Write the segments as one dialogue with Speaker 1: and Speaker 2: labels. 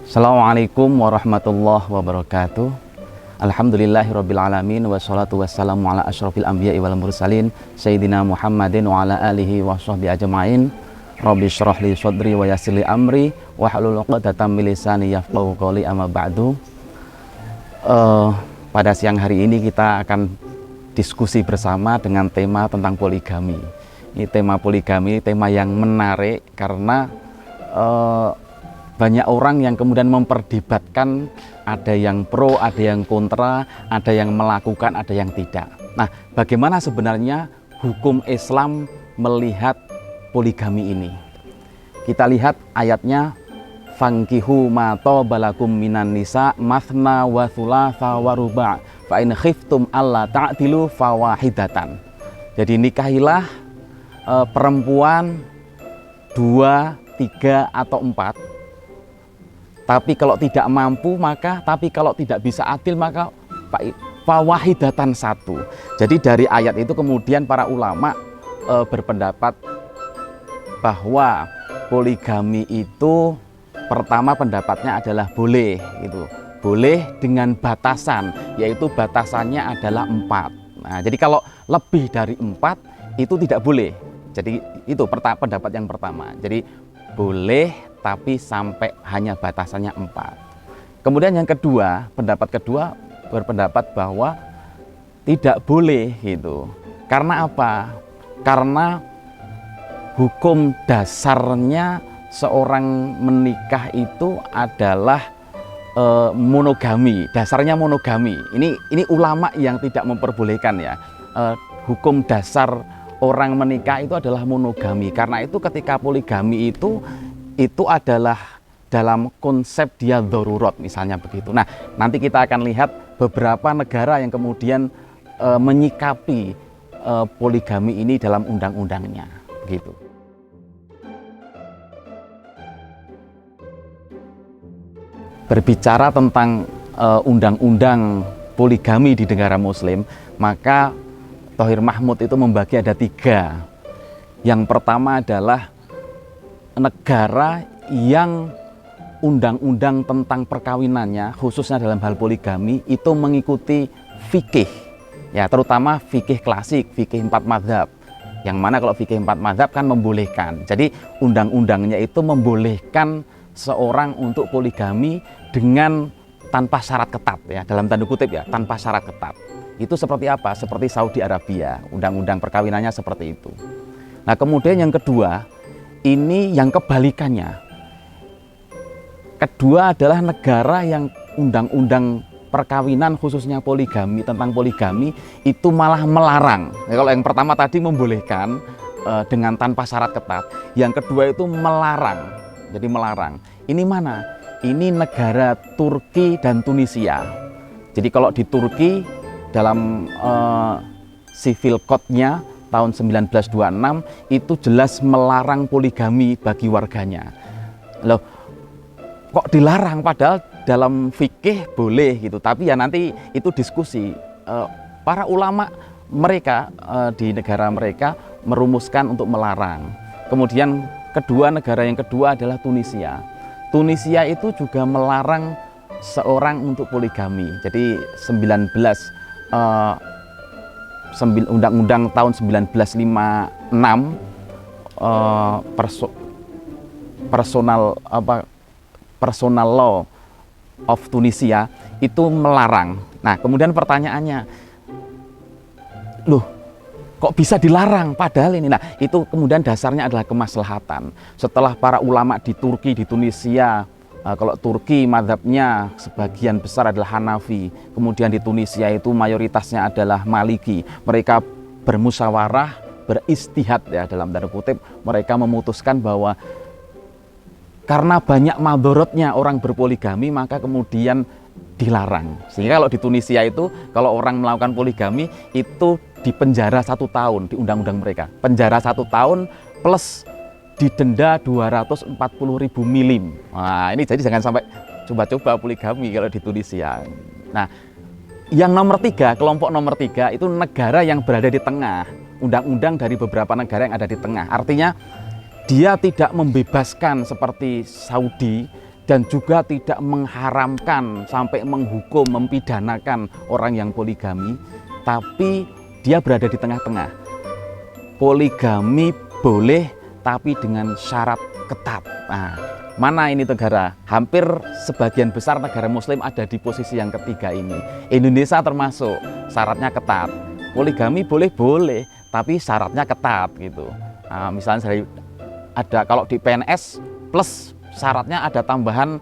Speaker 1: Assalamualaikum warahmatullahi wabarakatuh. Alhamdulillahirrabbilalamin. Wassalatu wassalamu ala asyrafil anbiya'i wal mursalin Sayyidina Muhammadin wa ala alihi wa sahbihi ajma'in. Rabbi syrah li sadri wa yassir li amri wahlul 'uqdatam min lisani yafqahu qawli, amma ba'du. Pada siang hari ini kita akan diskusi bersama dengan tema tentang poligami. Ini tema poligami, tema yang menarik karena banyak orang yang kemudian memperdebatkan, ada yang pro, ada yang kontra, ada yang melakukan, ada yang tidak. Nah, bagaimana sebenarnya hukum Islam melihat poligami ini? Kita lihat ayatnya, fankihu ma tobalakum minan nisa mathna wa thulatha wa ruba' fa in khiftum alla ta'dilu fawahidatan. Jadi nikahilah perempuan 2, 3 atau 4. Tapi kalau tidak mampu kalau tidak bisa adil maka fawahidatan 1. Jadi dari ayat itu kemudian para ulama berpendapat bahwa poligami itu pertama pendapatnya adalah boleh gitu. Boleh dengan batasan, yaitu batasannya adalah 4. Nah, jadi kalau lebih dari 4 itu tidak boleh. Jadi itu pendapat yang pertama. Jadi boleh tapi sampai hanya batasannya 4. Kemudian yang kedua, pendapat kedua berpendapat bahwa tidak boleh gitu. Karena apa? Karena hukum dasarnya seorang menikah itu adalah monogami. Dasarnya monogami. Ini ulama yang tidak memperbolehkan ya. Hukum dasar orang menikah itu adalah monogami. Karena itu ketika poligami itu adalah dalam konsep dia darurat, misalnya begitu. Nah, nanti kita akan lihat beberapa negara yang kemudian menyikapi poligami ini dalam undang-undangnya, begitu. Berbicara tentang undang-undang poligami di negara Muslim, maka Thohir Mahmud itu membagi ada 3. Yang pertama adalah negara yang undang-undang tentang perkawinannya, khususnya dalam hal poligami, itu mengikuti fikih, ya, terutama fikih klasik, fikih 4 mazhab. Yang mana kalau fikih 4 mazhab kan membolehkan. Jadi undang-undangnya itu membolehkan seorang untuk poligami dengan tanpa syarat ketat, ya, dalam tanda kutip ya, tanpa syarat ketat. Itu seperti apa? Seperti Saudi Arabia, undang-undang perkawinannya seperti itu. Nah, kemudian yang kedua, ini yang kebalikannya. Kedua adalah negara yang undang-undang perkawinan khususnya poligami, tentang poligami itu malah melarang. Ya, kalau yang pertama tadi membolehkan dengan tanpa syarat ketat, yang kedua itu melarang. Jadi melarang. Ini mana? Ini negara Turki dan Tunisia. Jadi kalau di Turki dalam civil code-nya tahun 1926 itu jelas melarang poligami bagi warganya. Loh, kok dilarang padahal dalam fikih boleh gitu. Tapi ya nanti itu diskusi. Para ulama mereka di negara mereka merumuskan untuk melarang. Kemudian negara yang kedua adalah Tunisia. Tunisia itu juga melarang seorang untuk poligami. Jadi Undang-Undang tahun 1956 personal law of Tunisia itu melarang. Nah, kemudian pertanyaannya, loh, kok bisa dilarang padahal ini? Nah, itu kemudian dasarnya adalah kemaslahatan. Setelah para ulama di Turki, di Tunisia, kalau Turki mazhabnya sebagian besar adalah Hanafi, kemudian di Tunisia itu mayoritasnya adalah Maliki. Mereka bermusyawarah, beristihad ya dalam tanda kutip, mereka memutuskan bahwa karena banyak madorotnya orang berpoligami maka kemudian dilarang. Sehingga kalau di Tunisia itu kalau orang melakukan poligami itu dipenjara 1 tahun di undang-undang mereka. Penjara 1 tahun plus didenda 240.000 milim. Nah, ini jadi jangan sampai coba-coba poligami kalau di Tunisia. Nah, yang nomor 3, kelompok nomor 3 itu negara yang berada di tengah. undang-undang dari beberapa negara yang ada di tengah. Artinya dia tidak membebaskan seperti Saudi dan juga tidak mengharamkan sampai menghukum, mempidanakan orang yang poligami, tapi dia berada di tengah-tengah. Poligami boleh tapi dengan syarat ketat. Nah, mana ini negara? Hampir sebagian besar negara muslim ada di posisi yang ketiga ini. Indonesia termasuk, syaratnya ketat. Poligami boleh, tapi syaratnya ketat gitu. Nah, misalnya ada kalau di PNS plus syaratnya ada tambahan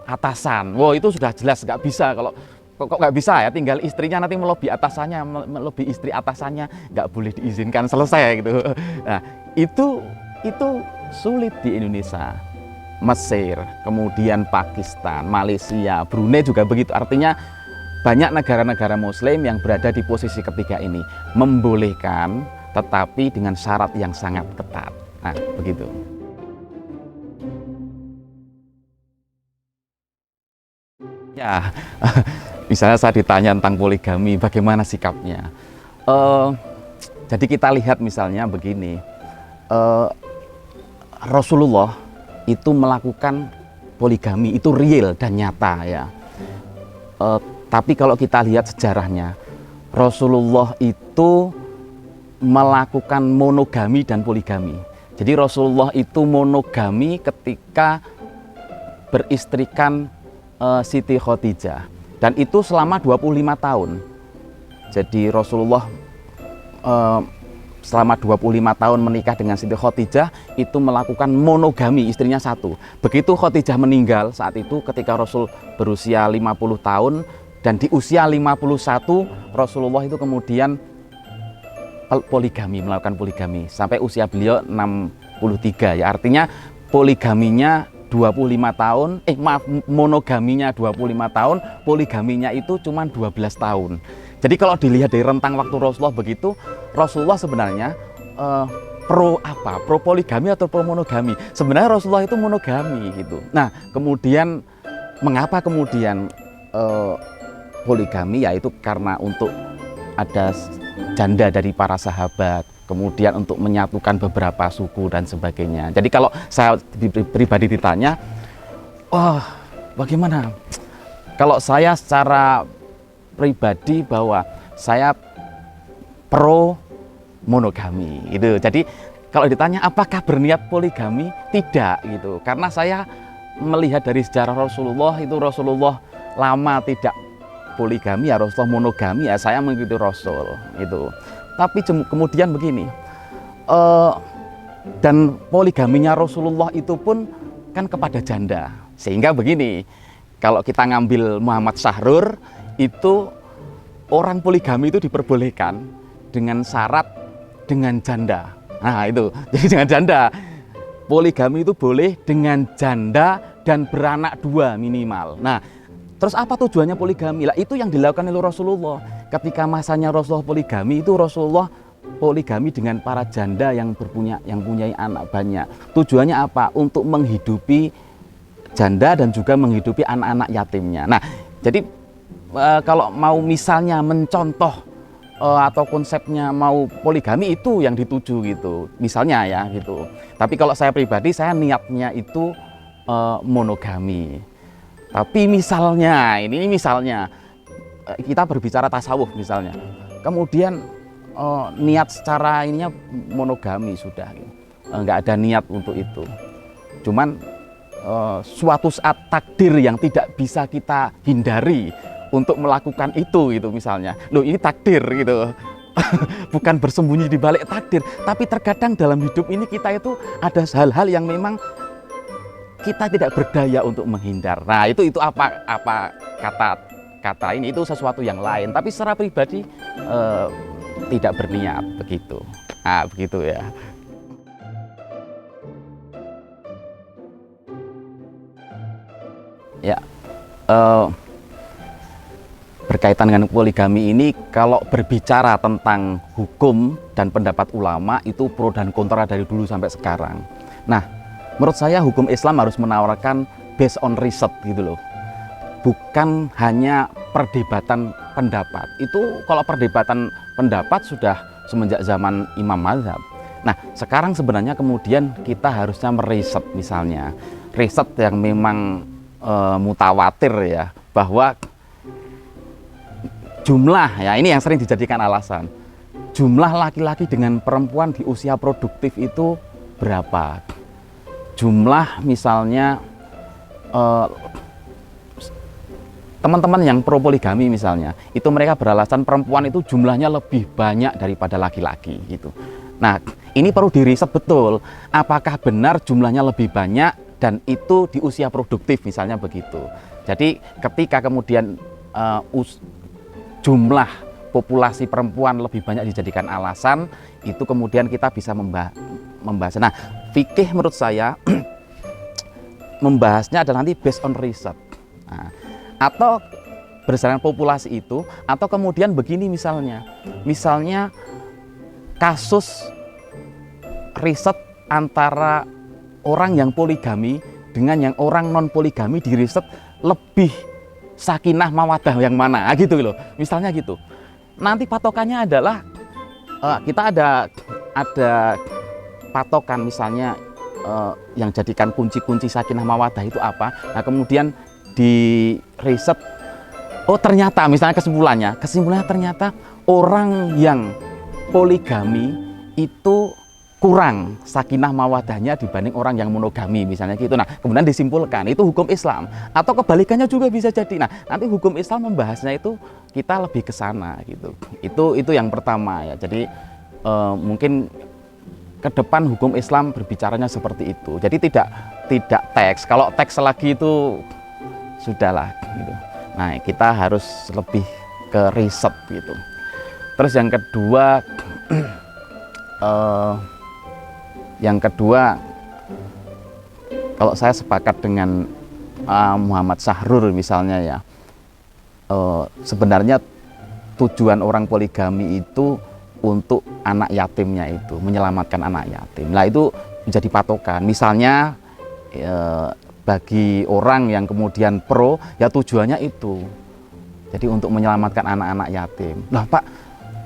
Speaker 1: atasan. Wow, itu sudah jelas nggak bisa. Kalau kok nggak bisa ya, tinggal istrinya nanti melobi atasannya, melobi istri atasannya, nggak boleh diizinkan, selesai gitu. Nah, itu sulit di Indonesia. Mesir, kemudian Pakistan, Malaysia, Brunei juga begitu. Artinya banyak negara-negara muslim yang berada di posisi ketiga ini membolehkan, tetapi dengan syarat yang sangat ketat. Nah, begitu. Ya, misalnya saya ditanya tentang poligami, bagaimana sikapnya? Jadi kita lihat misalnya begini, Rasulullah itu melakukan poligami, itu real dan nyata ya. Tapi kalau kita lihat sejarahnya, Rasulullah itu melakukan monogami dan poligami. Jadi Rasulullah itu monogami ketika beristrikan Siti Khadijah, dan itu selama 25 tahun. Jadi Rasulullah selama 25 tahun menikah dengan Siti Khadijah itu melakukan monogami, istrinya satu. Begitu Khadijah meninggal saat itu ketika Rasul berusia 50 tahun, dan di usia 51 Rasulullah itu kemudian poligami, melakukan poligami sampai usia beliau 63 ya. Artinya poligaminya 25 tahun, monogaminya 25 tahun, poligaminya itu cuma 12 tahun. Jadi kalau dilihat dari rentang waktu Rasulullah begitu, Rasulullah sebenarnya pro apa? Pro poligami atau pro monogami? Sebenarnya Rasulullah itu monogami gitu. Nah, kemudian mengapa kemudian poligami? Yaitu karena untuk ada janda dari para sahabat, kemudian untuk menyatukan beberapa suku dan sebagainya. Jadi kalau saya pribadi ditanya, wah bagaimana? Kalau saya secara pribadi bahwa saya pro monogami gitu. Jadi kalau ditanya apakah berniat poligami, tidak gitu. Karena saya melihat dari sejarah Rasulullah, itu Rasulullah lama tidak poligami ya, Rasulullah monogami ya, saya mengikuti Rasul itu. Tapi kemudian begini, dan poligaminya Rasulullah itu pun kan kepada janda. Sehingga begini, kalau kita ngambil Muhammad Syahrur, itu orang poligami itu diperbolehkan dengan syarat dengan janda. Nah itu, jadi dengan janda. Poligami itu boleh dengan janda dan beranak dua minimal. Nah, terus apa tujuannya poligami? Lah itu yang dilakukan oleh Rasulullah. Ketika masanya Rasulullah poligami, itu Rasulullah poligami dengan para janda yang punya anak banyak. Tujuannya apa? Untuk menghidupi janda dan juga menghidupi anak-anak yatimnya. Nah, jadi kalau mau misalnya mencontoh atau konsepnya mau poligami, itu yang dituju gitu. Misalnya ya gitu. Tapi kalau saya pribadi, saya niatnya itu monogami. Tapi misalnya, ini misalnya kita berbicara tasawuf misalnya, kemudian niat secara ininya monogami sudah, nggak ada niat untuk itu. Cuman suatu saat takdir yang tidak bisa kita hindari untuk melakukan itu gitu misalnya. Loh ini takdir gitu. Bukan bersembunyi di balik takdir, tapi terkadang dalam hidup ini kita itu ada hal-hal yang memang kita tidak berdaya untuk menghindar. Nah, itu apa kata ini, itu sesuatu yang lain. Tapi secara pribadi tidak berniat begitu. Nah, begitu ya. Ya, berkaitan dengan poligami ini, kalau berbicara tentang hukum dan pendapat ulama, itu pro dan kontra dari dulu sampai sekarang. Nah, menurut saya hukum Islam harus menawarkan based on riset gitu loh. Bukan hanya perdebatan pendapat. Itu kalau perdebatan pendapat sudah semenjak zaman Imam Mazhab. Nah, sekarang sebenarnya kemudian kita harusnya meriset, misalnya riset yang memang mutawatir ya, bahwa jumlah, ya ini yang sering dijadikan alasan, jumlah laki-laki dengan perempuan di usia produktif itu berapa. Jumlah misalnya teman-teman yang pro poligami misalnya, itu mereka beralasan perempuan itu jumlahnya lebih banyak daripada laki-laki gitu. Nah, ini perlu diriset betul, apakah benar jumlahnya lebih banyak dan itu di usia produktif misalnya begitu. Jadi ketika kemudian jumlah populasi perempuan lebih banyak dijadikan alasan, itu kemudian kita bisa membahas. Nah, fikih menurut saya membahasnya adalah nanti based on riset. Nah, atau berdasarkan populasi itu, atau kemudian begini misalnya kasus riset antara orang yang poligami dengan yang orang non poligami, di riset lebih sakinah mawadah yang mana gitu loh, misalnya gitu. Nanti patokannya adalah kita ada patokan, misalnya yang jadikan kunci-kunci sakinah mawadah itu apa. Nah, kemudian di riset, oh ternyata misalnya kesimpulannya ternyata orang yang poligami itu kurang sakinah mawadahnya dibanding orang yang monogami misalnya gitu. Nah, kemudian disimpulkan itu hukum Islam, atau kebalikannya juga bisa jadi. Nah, nanti hukum Islam membahasnya itu kita lebih ke sana gitu. Itu yang pertama ya. Jadi mungkin ke depan hukum Islam berbicaranya seperti itu. Jadi tidak teks. Kalau teks lagi itu sudahlah gitu. Nah, kita harus lebih ke riset gitu. Terus yang kedua, kalau saya sepakat dengan Muhammad Sahrur misalnya ya, sebenarnya tujuan orang poligami itu untuk anak yatimnya, itu menyelamatkan anak yatim. Nah, itu menjadi patokan. Misalnya bagi orang yang kemudian pro, ya tujuannya itu jadi untuk menyelamatkan anak-anak yatim. Lah Pak,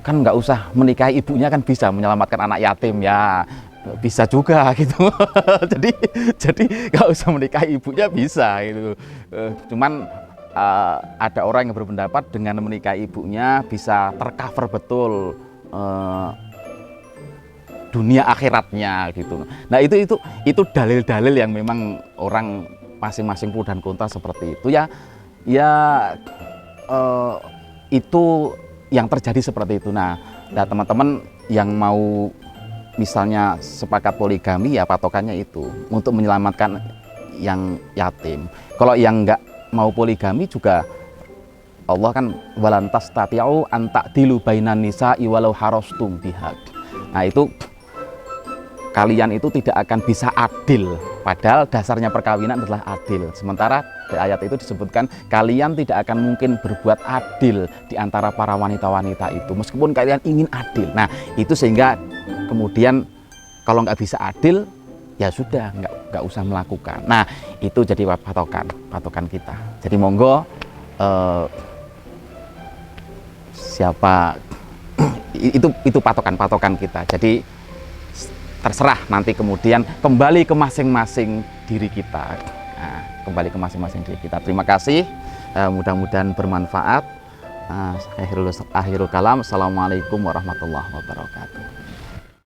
Speaker 1: kan nggak usah menikahi ibunya kan bisa menyelamatkan anak yatim ya, bisa juga gitu. jadi nggak usah menikahi ibunya bisa gitu. Cuman ada orang yang berpendapat dengan menikahi ibunya bisa tercover betul dunia akhiratnya gitu. Nah, itu dalil-dalil yang memang orang masing-masing pro dan kontra seperti itu ya. Itu yang terjadi seperti itu. Nah, teman-teman yang mau misalnya sepakat poligami, ya patokannya itu untuk menyelamatkan yang yatim. Kalau yang nggak mau poligami juga, Allah kan walantas tati'u anta'dilu bainan nisa'i walau harastum bihaq. Nah, itu kalian itu tidak akan bisa adil, padahal dasarnya perkawinan adalah adil. Sementara di ayat itu disebutkan kalian tidak akan mungkin berbuat adil di antara para wanita-wanita itu, meskipun kalian ingin adil. Nah, itu sehingga kemudian kalau nggak bisa adil, ya sudah nggak usah melakukan. Nah, itu jadi patokan kita. Jadi monggo siapa itu patokan kita. Jadi terserah nanti kemudian kembali ke masing-masing diri kita. Nah, kembali ke masing-masing diri kita. Terima kasih, mudah-mudahan bermanfaat. Akhirul kalam. Assalamualaikum warahmatullahi wabarakatuh.